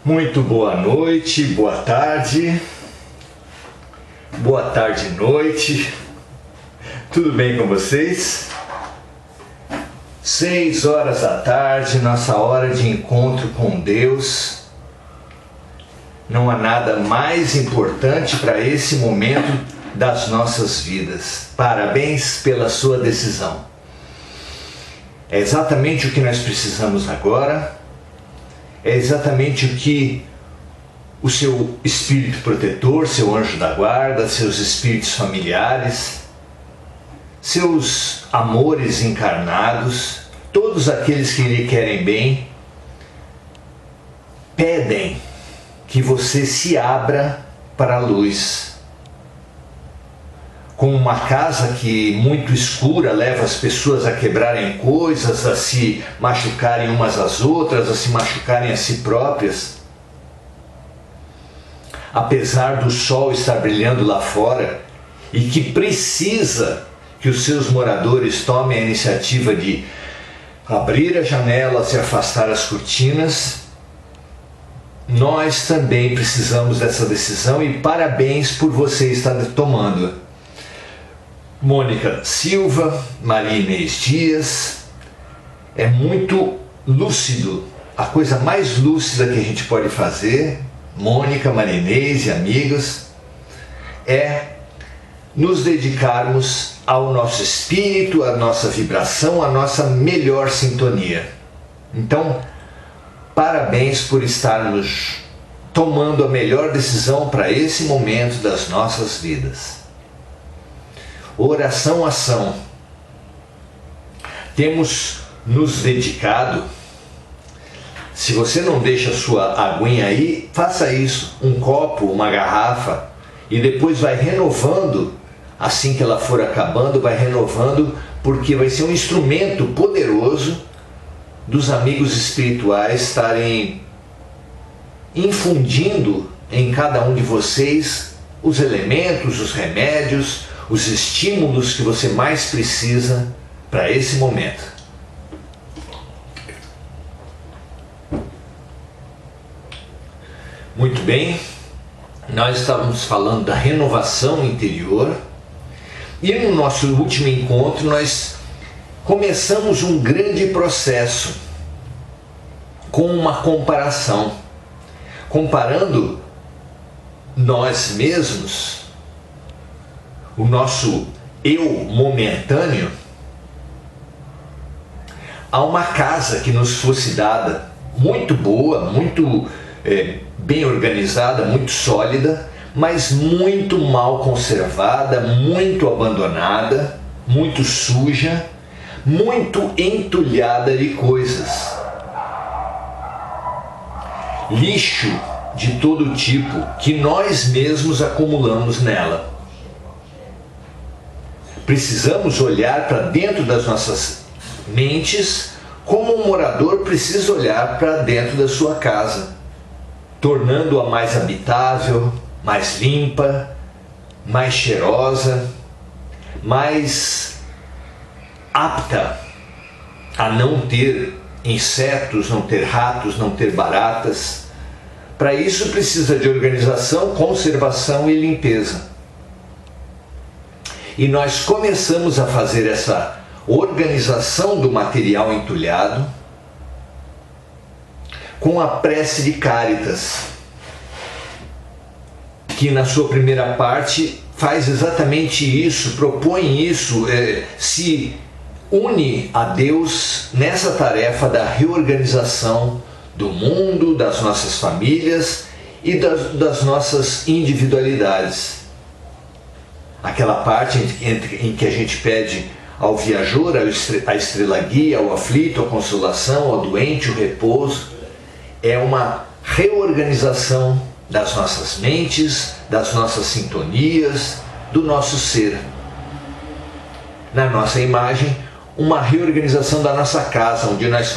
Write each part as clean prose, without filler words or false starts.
Muito boa noite, boa tarde, noite, tudo bem com vocês? 6 horas da tarde, nossa hora de encontro com Deus. Não há nada mais importante para esse momento das nossas vidas. Parabéns pela sua decisão. É exatamente o que nós precisamos agora. É exatamente o que o seu espírito protetor, seu anjo da guarda, seus espíritos familiares, seus amores encarnados, todos aqueles que lhe querem bem, pedem que você se abra para a luz. Como uma casa que muito escura leva as pessoas a quebrarem coisas, a se machucarem umas às outras, a se machucarem a si próprias. Apesar do sol estar brilhando lá fora e que precisa que os seus moradores tomem a iniciativa de abrir as janelas e afastar as cortinas, nós também precisamos dessa decisão e parabéns por você estar tomando. Mônica Silva, Maria Inês Dias, é muito lúcido, a coisa mais lúcida que a gente pode fazer, Mônica, Maria Inês e amigos, é nos dedicarmos ao nosso espírito, à nossa vibração, à nossa melhor sintonia. Então, parabéns por estarmos tomando a melhor decisão para esse momento das nossas vidas. Oração, ação. Temos nos dedicado. Se você não deixa a sua aguinha aí, faça isso, um copo, uma garrafa, e depois vai renovando, assim que ela for acabando, vai renovando, porque vai ser um instrumento poderoso dos amigos espirituais estarem infundindo em cada um de vocês os elementos, os remédios, os estímulos que você mais precisa para esse momento. Muito bem, nós estávamos falando da renovação interior e no nosso último encontro nós começamos um grande processo com uma comparação, comparando nós mesmos, o nosso eu momentâneo, a uma casa que nos fosse dada, muito boa, muito bem organizada, muito sólida, mas muito mal conservada, muito abandonada, muito suja, muito entulhada de coisas. Lixo de todo tipo que nós mesmos acumulamos nela. Precisamos olhar para dentro das nossas mentes como um morador precisa olhar para dentro da sua casa, tornando-a mais habitável, mais limpa, mais cheirosa, mais apta a não ter insetos, não ter ratos, não ter baratas. Para isso precisa de organização, conservação e limpeza. E nós começamos a fazer essa organização do material entulhado com a prece de Cáritas, que na sua primeira parte faz exatamente isso, propõe isso, se une a Deus nessa tarefa da reorganização do mundo, das nossas famílias e das nossas individualidades. Aquela parte em que a gente pede ao viajor a estrela guia, ao aflito a consolação, ao doente o repouso, é uma reorganização das nossas mentes, das nossas sintonias, do nosso ser. Na nossa imagem, uma reorganização da nossa casa, onde nós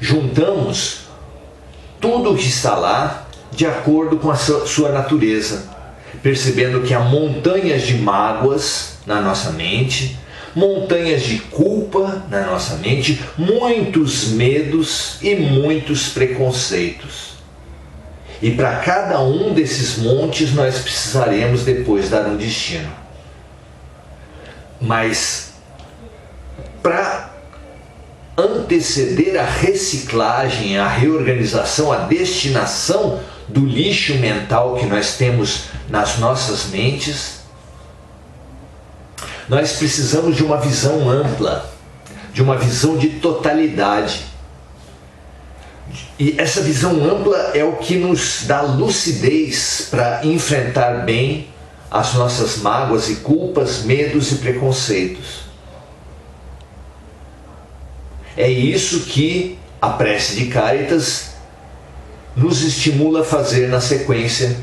juntamos tudo o que está lá de acordo com a sua natureza, percebendo que há montanhas de mágoas na nossa mente, montanhas de culpa na nossa mente, muitos medos e muitos preconceitos. E para cada um desses montes nós precisaremos depois dar um destino. Mas para anteceder a reciclagem, a reorganização, a destinação do lixo mental que nós temos nas nossas mentes, nós precisamos de uma visão ampla, de uma visão de totalidade. E essa visão ampla é o que nos dá lucidez para enfrentar bem as nossas mágoas e culpas, medos e preconceitos. É isso que a prece de Cáritas nos estimula a fazer na sequência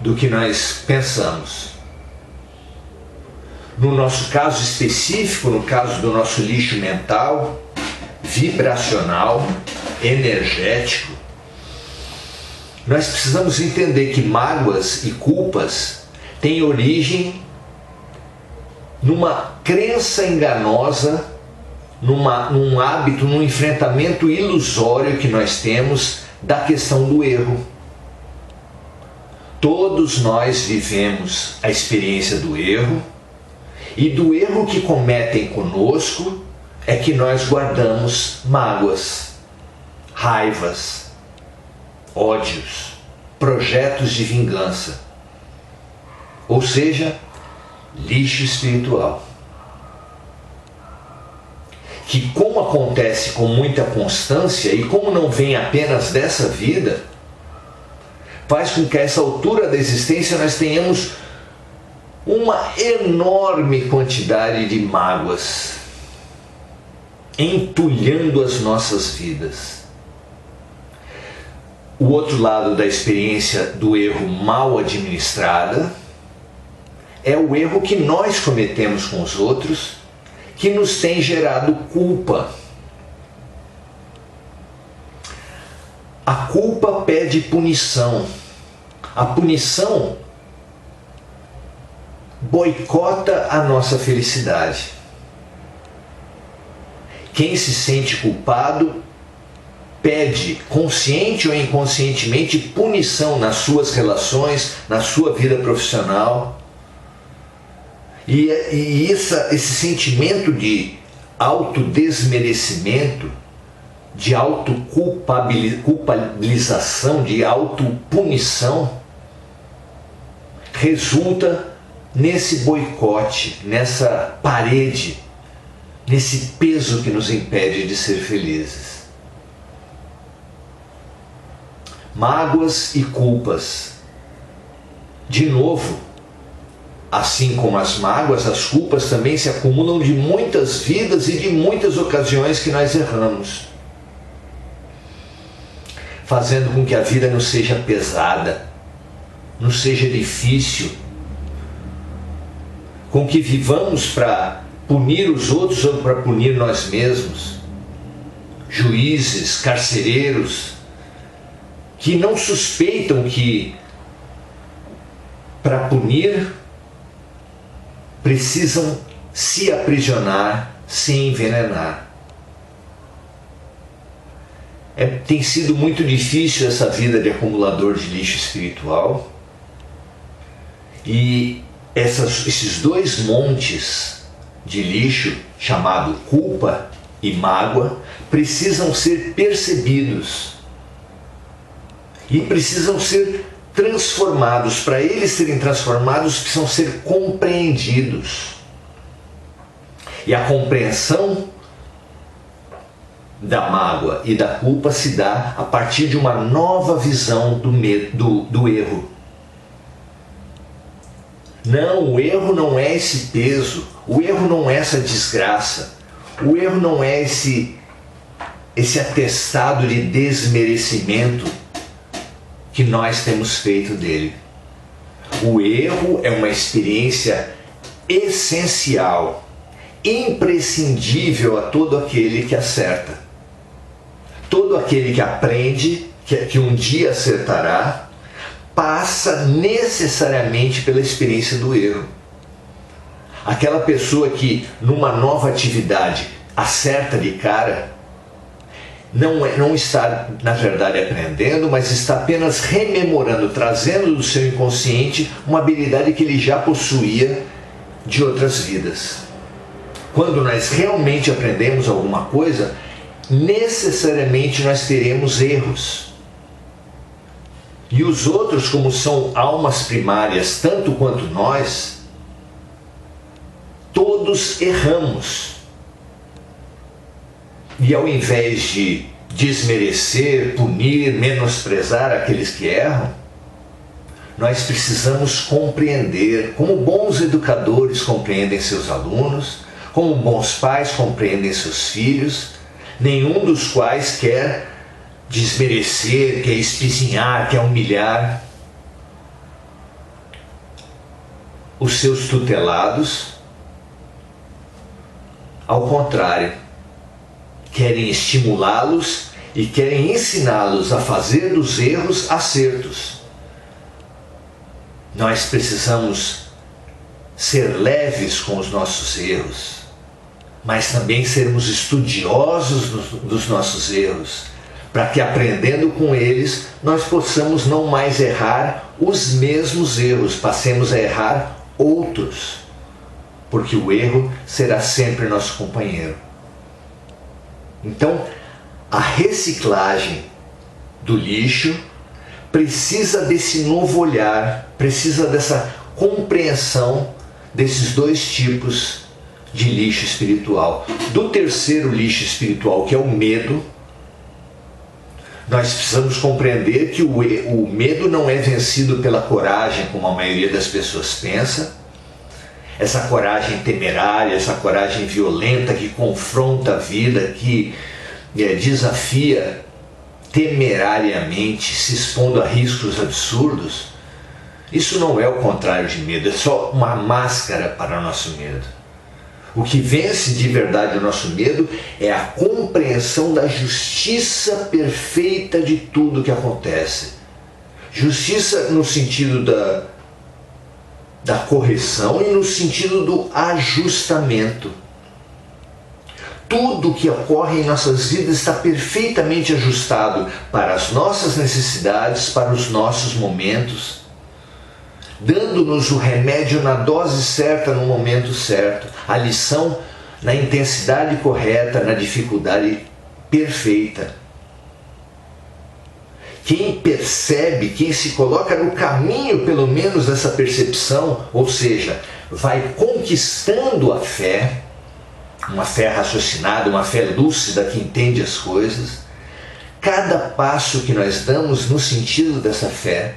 do que nós pensamos. No nosso caso específico, no caso do nosso lixo mental, vibracional, energético, nós precisamos entender que mágoas e culpas têm origem numa crença enganosa, num hábito, num enfrentamento ilusório que nós temos da questão do erro. Todos nós vivemos a experiência do erro, e do erro que cometem conosco é que nós guardamos mágoas, raivas, ódios, projetos de vingança, ou seja, lixo espiritual. Que, como acontece com muita constância e como não vem apenas dessa vida, faz com que a essa altura da existência nós tenhamos uma enorme quantidade de mágoas entulhando as nossas vidas. O outro lado da experiência do erro mal administrada é o erro que nós cometemos com os outros, que nos tem gerado culpa. A culpa pede punição. A punição boicota a nossa felicidade. Quem se sente culpado pede, consciente ou inconscientemente, punição nas suas relações, na sua vida profissional. E esse sentimento de autodesmerecimento, de autoculpabilização, de autopunição, resulta nesse boicote, nessa parede, nesse peso que nos impede de ser felizes. Mágoas e culpas. De novo, assim como as mágoas, as culpas também se acumulam de muitas vidas e de muitas ocasiões que nós erramos, fazendo com que a vida nos seja pesada, nos seja difícil, com que vivamos para punir os outros ou para punir nós mesmos. Juízes, carcereiros, que não suspeitam que para punir precisam se aprisionar, se envenenar. Tem sido muito difícil essa vida de acumulador de lixo espiritual, e esses dois montes de lixo, chamado culpa e mágoa, precisam ser percebidos e precisam ser transformados. Para eles serem transformados, precisam ser compreendidos. E a compreensão da mágoa e da culpa se dá a partir de uma nova visão do erro. Não, o erro não é esse peso, o erro não é essa desgraça, o erro não é esse atestado de desmerecimento que nós temos feito dele. O erro é uma experiência essencial, imprescindível a todo aquele que acerta. Todo aquele que aprende, que um dia acertará, passa necessariamente pela experiência do erro. Aquela pessoa que numa nova atividade acerta de cara, não está, na verdade, aprendendo, mas está apenas rememorando, trazendo do seu inconsciente uma habilidade que ele já possuía de outras vidas. Quando nós realmente aprendemos alguma coisa, necessariamente nós teremos erros. E os outros, como são almas primárias, tanto quanto nós, todos erramos. E ao invés de desmerecer, punir, menosprezar aqueles que erram, nós precisamos compreender, como bons educadores compreendem seus alunos, como bons pais compreendem seus filhos, nenhum dos quais quer desmerecer, quer espizinhar, quer humilhar os seus tutelados. Ao contrário, querem estimulá-los e querem ensiná-los a fazer dos erros acertos. Nós precisamos ser leves com os nossos erros, mas também sermos estudiosos dos nossos erros, para que, aprendendo com eles, nós possamos não mais errar os mesmos erros, passemos a errar outros, porque o erro será sempre nosso companheiro. Então, a reciclagem do lixo precisa desse novo olhar, precisa dessa compreensão desses dois tipos de lixo espiritual. Do terceiro lixo espiritual, que é o medo, nós precisamos compreender que o medo não é vencido pela coragem, como a maioria das pessoas pensa. Essa coragem temerária, essa coragem violenta que confronta a vida, que desafia temerariamente, se expondo a riscos absurdos, isso não é o contrário de medo, é só uma máscara para o nosso medo. O que vence de verdade o nosso medo é a compreensão da justiça perfeita de tudo que acontece. Justiça no sentido da correção e no sentido do ajustamento. Tudo que ocorre em nossas vidas está perfeitamente ajustado para as nossas necessidades, para os nossos momentos, dando-nos o remédio na dose certa, no momento certo, a lição na intensidade correta, na dificuldade perfeita. Quem percebe, quem se coloca no caminho, pelo menos, dessa percepção, ou seja, vai conquistando a fé, uma fé raciocinada, uma fé lúcida que entende as coisas, cada passo que nós damos no sentido dessa fé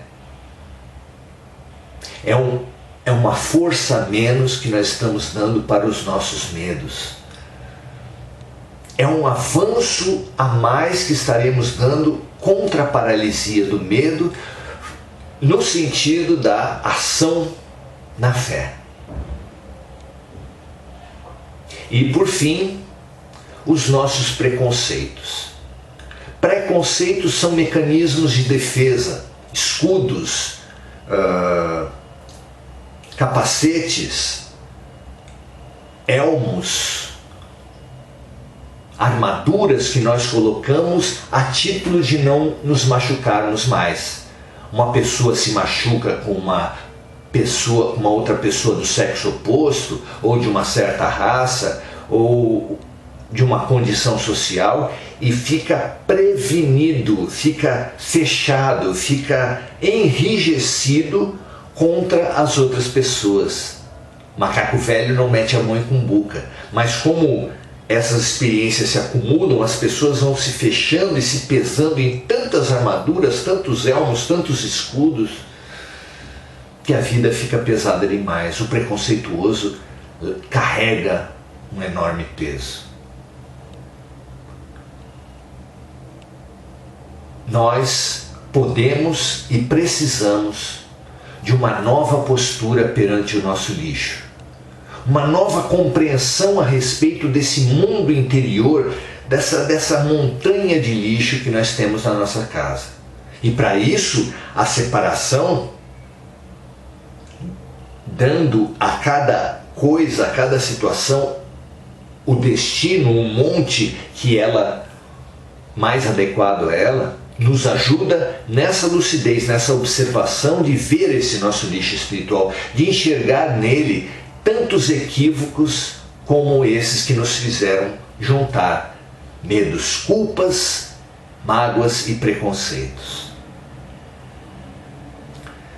é uma força a menos que nós estamos dando para os nossos medos. É um avanço a mais que estaremos dando contra a paralisia do medo, no sentido da ação na fé. E por fim, os nossos preconceitos. Preconceitos são mecanismos de defesa, escudos, capacetes, elmos, armaduras que nós colocamos a título de não nos machucarmos mais. Uma pessoa se machuca com uma outra pessoa do sexo oposto, ou de uma certa raça, ou de uma condição social, e fica prevenido, fica fechado, fica enrijecido contra as outras pessoas. Macaco velho não mete a mão em cumbuca, mas como essas experiências se acumulam, as pessoas vão se fechando e se pesando em tantas armaduras, tantos elmos, tantos escudos, que a vida fica pesada demais. O preconceituoso carrega um enorme peso. Nós podemos e precisamos de uma nova postura perante o nosso lixo. Uma nova compreensão a respeito desse mundo interior, dessa montanha de lixo que nós temos na nossa casa. E para isso, a separação, dando a cada coisa, a cada situação, o destino, o monte que ela mais adequado a ela, nos ajuda nessa lucidez, nessa observação de ver esse nosso nicho espiritual, de enxergar nele tantos equívocos como esses que nos fizeram juntar medos, culpas, mágoas e preconceitos.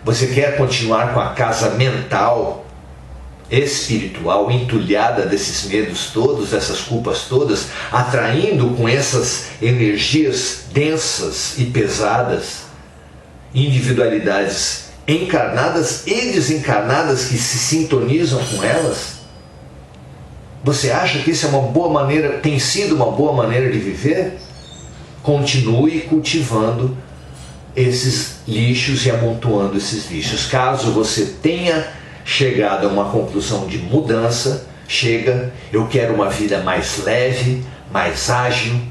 Você quer continuar com a casa mental, espiritual, entulhada desses medos todos, dessas culpas todas, atraindo com essas energias densas e pesadas, individualidades encarnadas e desencarnadas que se sintonizam com elas? Você acha que isso é uma boa maneira, tem sido uma boa maneira de viver? Continue cultivando esses lixos e amontoando esses lixos. Caso você tenha chegado a uma conclusão de mudança, eu quero uma vida mais leve, mais ágil,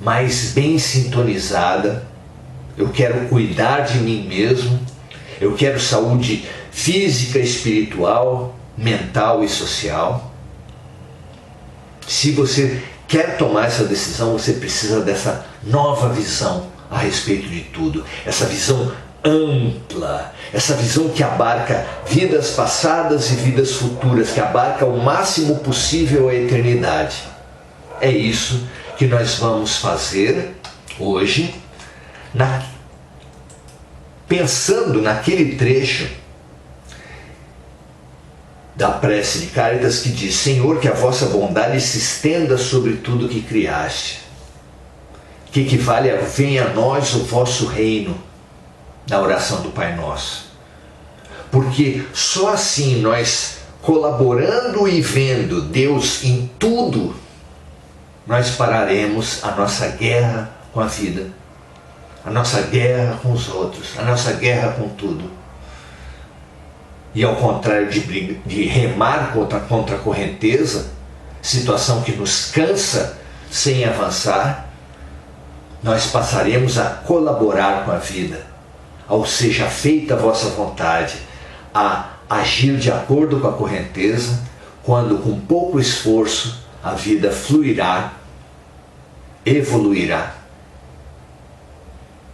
mais bem sintonizada, eu quero cuidar de mim mesmo, eu quero saúde física, espiritual, mental e social. Se você quer tomar essa decisão, você precisa dessa nova visão a respeito de tudo, essa visão ampla, essa visão que abarca vidas passadas e vidas futuras, que abarca o máximo possível a eternidade. É isso que nós vamos fazer hoje, pensando naquele trecho da prece de Cáritas que diz: Senhor, que a vossa bondade se estenda sobre tudo que criaste, que equivale a venha a nós o vosso reino, na oração do Pai Nosso. Porque só assim nós, colaborando e vendo Deus em tudo, nós pararemos a nossa guerra com a vida, a nossa guerra com os outros, a nossa guerra com tudo. E ao contrário de remar contra a correnteza, situação que nos cansa sem avançar, nós passaremos a colaborar com a vida, ao seja feita a vossa vontade, a agir de acordo com a correnteza, quando com pouco esforço a vida fluirá, evoluirá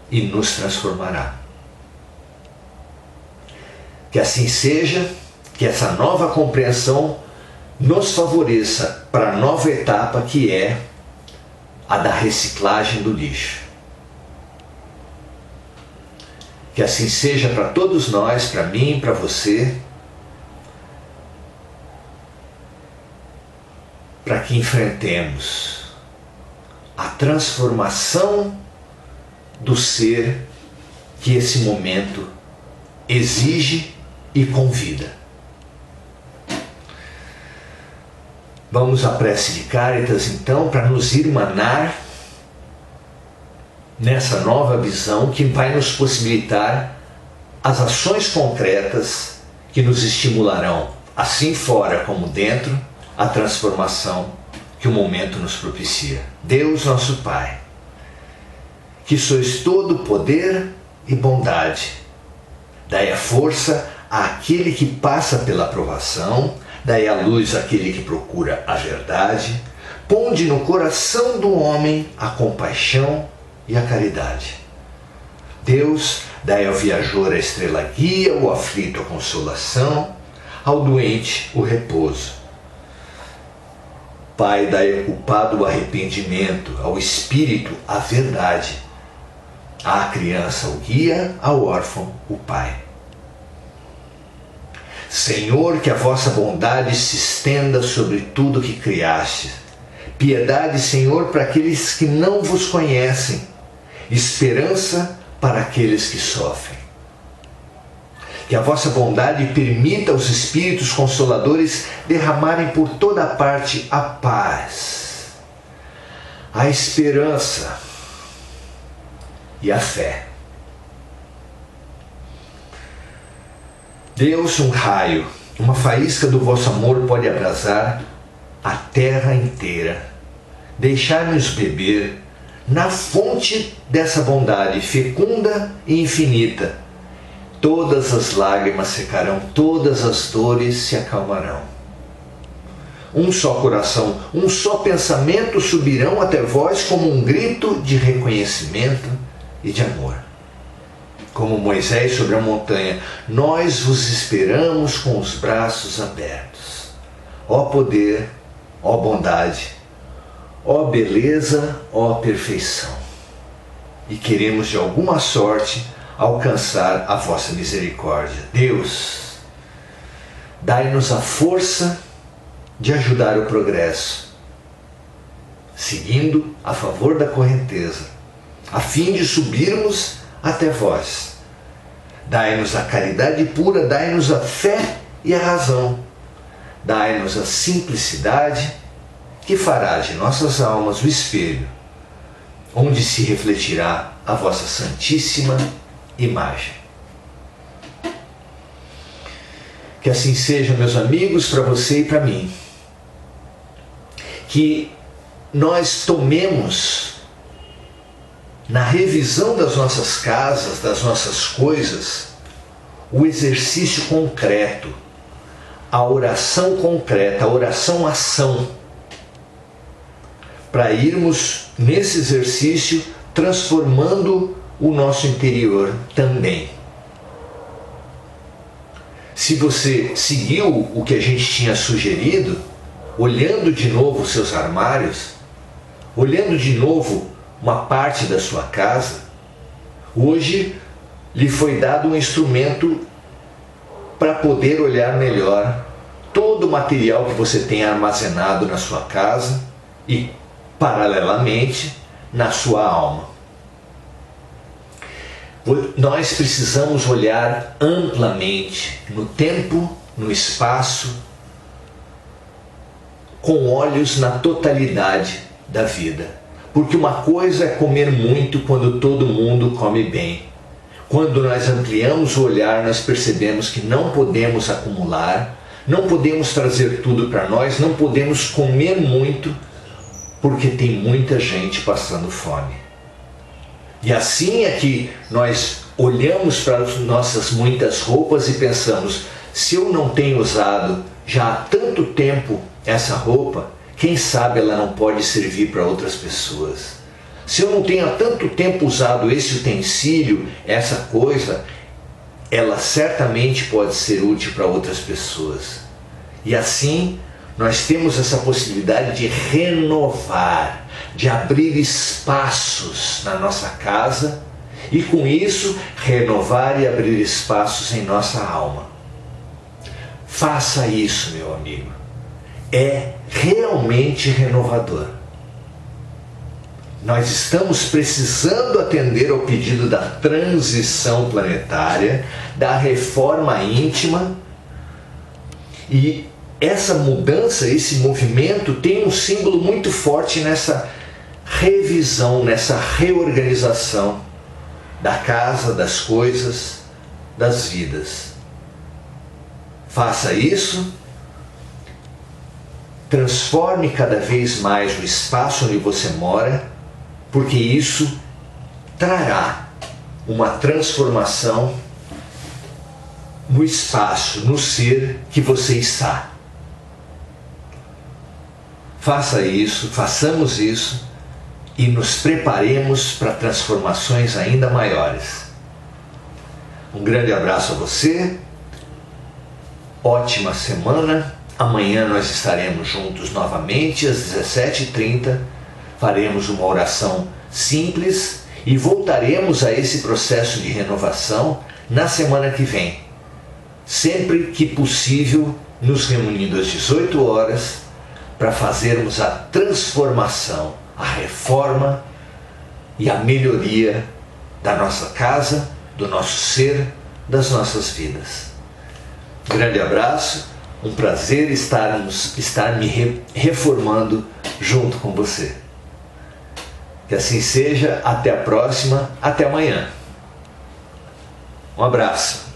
e nos transformará. Que assim seja, que essa nova compreensão nos favoreça para a nova etapa, que é a da reciclagem do lixo. Que assim seja para todos nós, para mim, para você, para que enfrentemos a transformação do ser que esse momento exige e convida. Vamos à prece de Cáritas, então, para nos irmanar nessa nova visão que vai nos possibilitar as ações concretas que nos estimularão, assim fora como dentro, a transformação que o momento nos propicia. Deus nosso Pai, que sois todo poder e bondade, dai a força àquele que passa pela provação, dai a luz àquele que procura a verdade, ponde no coração do homem a compaixão e a caridade. Deus, dai ao viajor a estrela guia, ao aflito a consolação, ao doente o repouso. Pai, dai ao culpado o arrependimento, ao espírito a verdade, à criança o guia, ao órfão o pai. Senhor, que a vossa bondade se estenda sobre tudo que criaste. Piedade, Senhor, para aqueles que não vos conhecem, esperança para aqueles que sofrem. Que a vossa bondade permita aos Espíritos Consoladores derramarem por toda parte a paz, a esperança e a fé. Deus, um raio, uma faísca do vosso amor pode abrasar a terra inteira. Deixai-nos beber na fonte dessa bondade fecunda e infinita. Todas as lágrimas secarão, todas as dores se acalmarão. um só coração, um só pensamento subirão até vós como um grito de reconhecimento e de amor. Como Moisés sobre a montanha, nós vos esperamos com os braços abertos. Ó poder, ó bondade, ó beleza, ó perfeição. E queremos de alguma sorte alcançar a vossa misericórdia. Deus, dai-nos a força de ajudar o progresso, seguindo a favor da correnteza, a fim de subirmos até vós. Dai-nos a caridade pura, dai-nos a fé e a razão. Dai-nos a simplicidade que fará de nossas almas o espelho, onde se refletirá a vossa santíssima imagem. Que assim seja, meus amigos, para você e para mim. Que nós tomemos na revisão das nossas casas, das nossas coisas, o exercício concreto, a oração concreta, a oração-ação, para irmos nesse exercício transformando o nosso interior também. Se você seguiu o que a gente tinha sugerido, olhando de novo os seus armários, olhando de novo uma parte da sua casa, hoje lhe foi dado um instrumento para poder olhar melhor todo o material que você tem armazenado na sua casa e, paralelamente, na sua alma. Nós precisamos olhar amplamente no tempo, no espaço, com olhos na totalidade da vida. Porque uma coisa é comer muito quando todo mundo come bem. Quando nós ampliamos o olhar, nós percebemos que não podemos acumular, não podemos trazer tudo para nós, não podemos comer muito, porque tem muita gente passando fome. E assim é que nós olhamos para as nossas muitas roupas e pensamos, se eu não tenho usado já há tanto tempo essa roupa, quem sabe ela não pode servir para outras pessoas. Se eu não tenho há tanto tempo usado esse utensílio, essa coisa, ela certamente pode ser útil para outras pessoas. E assim, nós temos essa possibilidade de renovar, de abrir espaços na nossa casa e com isso renovar e abrir espaços em nossa alma. Faça isso, meu amigo. É realmente renovador. Nós estamos precisando atender ao pedido da transição planetária, da reforma íntima, e essa mudança, esse movimento tem um símbolo muito forte nessa revisão, nessa reorganização da casa, das coisas, das vidas. Faça isso, transforme cada vez mais o espaço onde você mora, porque isso trará uma transformação no espaço, no ser que você está. Faça isso, façamos isso e nos preparemos para transformações ainda maiores. Um grande abraço a você, ótima semana. Amanhã nós estaremos juntos novamente às 17h30, faremos uma oração simples e voltaremos a esse processo de renovação na semana que vem. Sempre que possível, nos reunindo às 18 horas para fazermos a transformação, a reforma e a melhoria da nossa casa, do nosso ser, das nossas vidas. Grande abraço, um prazer estar me reformando junto com você. Que assim seja, até a próxima, até amanhã. Um abraço.